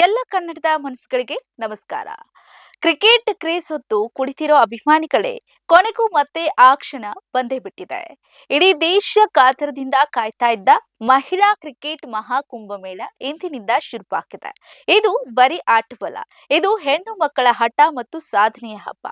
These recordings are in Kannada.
ಎಲ್ಲ ಕನ್ನಡದ ಮನಸ್ಸುಗಳಿಗೆ ನಮಸ್ಕಾರ. ಕ್ರಿಕೆಟ್ ಕ್ರೇಜ್ ಹೊತ್ತು ಕುಳಿತಿರೋ ಅಭಿಮಾನಿಗಳೇ ಕೊನೆಗೂ ಮತ್ತೆ ಆ ಕ್ಷಣ ಬಂದೇ ಬಿಟ್ಟಿದೆ. ಇಡೀ ದೇಶ ಕಾತರದಿಂದ ಕಾಯ್ತಾ ಇದ್ದ ಮಹಿಳಾ ಕ್ರಿಕೆಟ್ ಮಹಾಕುಂಭಮೇಳ ಇಂದಿನಿಂದ ಶುರುವಾಗಿದೆ. ಇದು ಬರೀ ಆಟವಲ್ಲ, ಇದು ಹೆಣ್ಣು ಮಕ್ಕಳ ಹಠ ಮತ್ತು ಸಾಧನೆಯ ಹಬ್ಬ.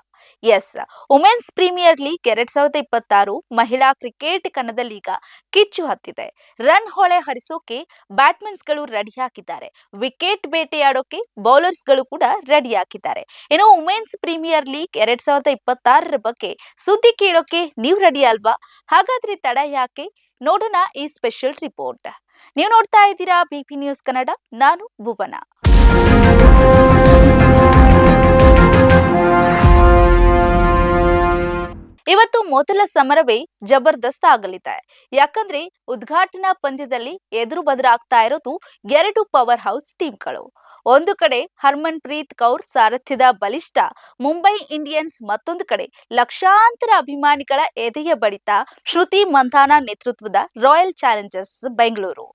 ಎಸ್, ವುಮೆನ್ಸ್ ಪ್ರೀಮಿಯರ್ ಲೀಗ್ 2026 ಮಹಿಳಾ ಕ್ರಿಕೆಟ್ ಕಣದಲ್ಲೀಗ ಕಿಚ್ಚು ಹತ್ತಿದೆ. ರನ್ ಹೊಳೆ ಹರಿಸೋಕೆ ಬ್ಯಾಟ್ಸ್ಮನ್ಸ್ಗಳು ರೆಡಿಯಾಗಿದ್ದಾರೆ, ವಿಕೆಟ್ ಬೇಟೆಯಾಡೋಕೆ ಬೌಲರ್ಸ್ಗಳು ಕೂಡ ರೆಡಿಯಾಗಿದ್ದಾರೆ. ಇನ್ನು ವುಮೆನ್ಸ್ ಪ್ರೀಮಿಯರ್ ಲೀಗ್ 2026 ಬಗ್ಗೆ ಸುದ್ದಿ ಕೇಳೋಕೆ ನೀವು ರೆಡಿ ಅಲ್ವಾ? ಹಾಗಾದ್ರೆ ತಡ ಯಾಕೆ? ನೋಡೋಣ ಈ ಸ್ಪೆಷಲ್ ರಿಪೋರ್ಟ್. ನೀವು ನೋಡ್ತಾ ಇದ್ದೀರಾ ಬಿಪಿ ನ್ಯೂಸ್ ಕನ್ನಡ, ನಾನು ಭುವನ. ಇವತ್ತು ಮೊದಲ ಸಮರವೇ ಜಬರ್ದಸ್ತ್ ಆಗಲಿದೆ. ಯಾಕಂದ್ರೆ ಉದ್ಘಾಟನಾ ಪಂದ್ಯದಲ್ಲಿ ಎದುರು ಬದರಾಗ್ತಾ ಇರೋದು ಎರಡು ಪವರ್ ಹೌಸ್ ಟೀಮ್ಗಳು. ಒಂದು ಕಡೆ ಹರ್ಮನ್ ಪ್ರೀತ್ ಕೌರ್ ಸಾರಥ್ಯದ ಬಲಿಷ್ಠ ಮುಂಬೈ ಇಂಡಿಯನ್ಸ್, ಮತ್ತೊಂದು ಕಡೆ ಲಕ್ಷಾಂತರ ಅಭಿಮಾನಿಗಳ ಎದೆಯ ಬಡಿತ ಶ್ರುತಿ ಮಂಧಾನ ನೇತೃತ್ವದ ರಾಯಲ್ ಚಾಲೆಂಜರ್ಸ್ ಬೆಂಗಳೂರು.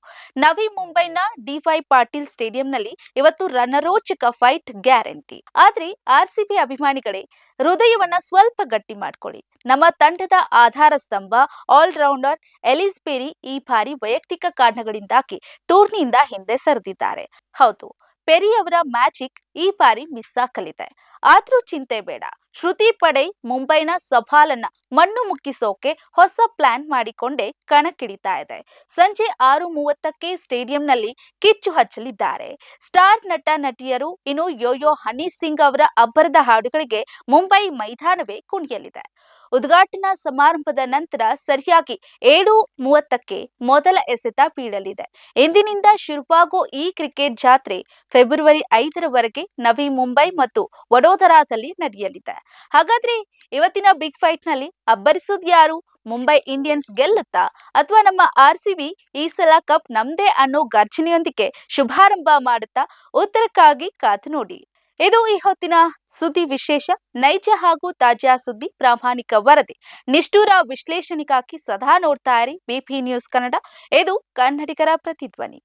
ನವಿ ಮುಂಬೈನ ಡಿ.ವೈ. ಪಾಟೀಲ್ ಸ್ಟೇಡಿಯಂನಲ್ಲಿ ಇವತ್ತು ರಣರೋಚಕ ಫೈಟ್ ಗ್ಯಾರಂಟಿ. ಆದ್ರೆ ಆರ್ಸಿಬಿ ಅಭಿಮಾನಿಗಳೇ, ಹೃದಯವನ್ನ ಸ್ವಲ್ಪ ಗಟ್ಟಿ ಮಾಡ್ಕೊಳ್ಳಿ. ನಮ್ಮ ತಂಡದ ಆಧಾರ ಸ್ತಂಭ ಆಲ್ರೌಂಡರ್ ಎಲಿಸ್ ಪೆರಿ ಈ ಬಾರಿ ವೈಯಕ್ತಿಕ ಕಾರಣಗಳಿಂದಾಗಿ ಟೂರ್ನಿಯಿಂದ ಹಿಂದೆ ಸರಿದಿದ್ದಾರೆ. ಹೌದು, ಪೆರಿ ಅವರ ಮ್ಯಾಜಿಕ್ ಈ ಬಾರಿ ಮಿಸ್ ಆಗಲಿದೆ. ಆದ್ರೂ ಚಿಂತೆ ಬೇಡ, ಶ್ರುತಿ ಪಡೆ ಮುಂಬೈನ ಸವಾಲನ್ನ ಮಣ್ಣು ಮುಕ್ಕಿಸೋಕೆ ಹೊಸ ಪ್ಲಾನ್ ಮಾಡಿಕೊಂಡೇ ಕಣಕ್ಕಿಳಿತಾ ಇದೆ. ಸಂಜೆ 6:30ಕ್ಕೆ ಸ್ಟೇಡಿಯಂನಲ್ಲಿ ಕಿಚ್ಚು ಹಚ್ಚಲಿದ್ದಾರೆ. ಸ್ಟಾರ್ ನಟ ನಟಿಯರು, ಇನ್ನು ಯೋಯೋ ಹನಿ ಸಿಂಗ್ ಅವರ ಅಬ್ಬರದ ಹಾಡುಗಳಿಗೆ ಮುಂಬೈ ಮೈದಾನವೇ ಕುಣಿಯಲಿದೆ. ಉದ್ಘಾಟನಾ ಸಮಾರಂಭದ ನಂತರ ಸರಿಯಾಗಿ 7:30ಕ್ಕೆ ಮೊದಲ ಎಸೆತ ಬೀಳಲಿದೆ. ಇಂದಿನಿಂದ ಶುರುವಾಗೋ ಈ ಕ್ರಿಕೆಟ್ ಜಾತ್ರೆ ಫೆಬ್ರವರಿ 5ರವರೆಗೆ ನವಿ ಮುಂಬೈ ಮತ್ತು ವಡೋದರಾದಲ್ಲಿ ನಡೆಯಲಿದೆ. ಹಾಗಾದ್ರೆ ಇವತ್ತಿನ ಬಿಗ್ ಫೈಟ್ ನಲ್ಲಿ ಅಬ್ಬರಿಸೋದು ಯಾರು? ಮುಂಬೈ ಇಂಡಿಯನ್ಸ್ ಗೆಲ್ಲುತ್ತಾ ಅಥವಾ ನಮ್ಮ ಆರ್ಸಿಬಿ ಈ ಸಲ ಕಪ್ ನಮ್ದೇ ಅನ್ನೋ ಗರ್ಜನೆಯೊಂದಿಗೆ ಶುಭಾರಂಭ ಮಾಡುತ್ತಾ? ಉತ್ತರಕ್ಕಾಗಿ ಕಾದು ನೋಡಿ. ಇದು ಈ ಹೊತ್ತಿನ ಸುದ್ದಿ ವಿಶೇಷ. ನೈಜ ಹಾಗೂ ತಾಜಾ ಸುದ್ದಿ, ಪ್ರಾಮಾಣಿಕ ವರದಿ, ನಿಷ್ಠುರ ವಿಶ್ಲೇಷಣೆಗಾಗಿ ಸದಾ ನೋಡ್ತಾ ಇರಿ ಬಿಪಿ ನ್ಯೂಸ್ ಕನ್ನಡ. ಇದು ಕನ್ನಡಿಗರ ಪ್ರತಿಧ್ವನಿ.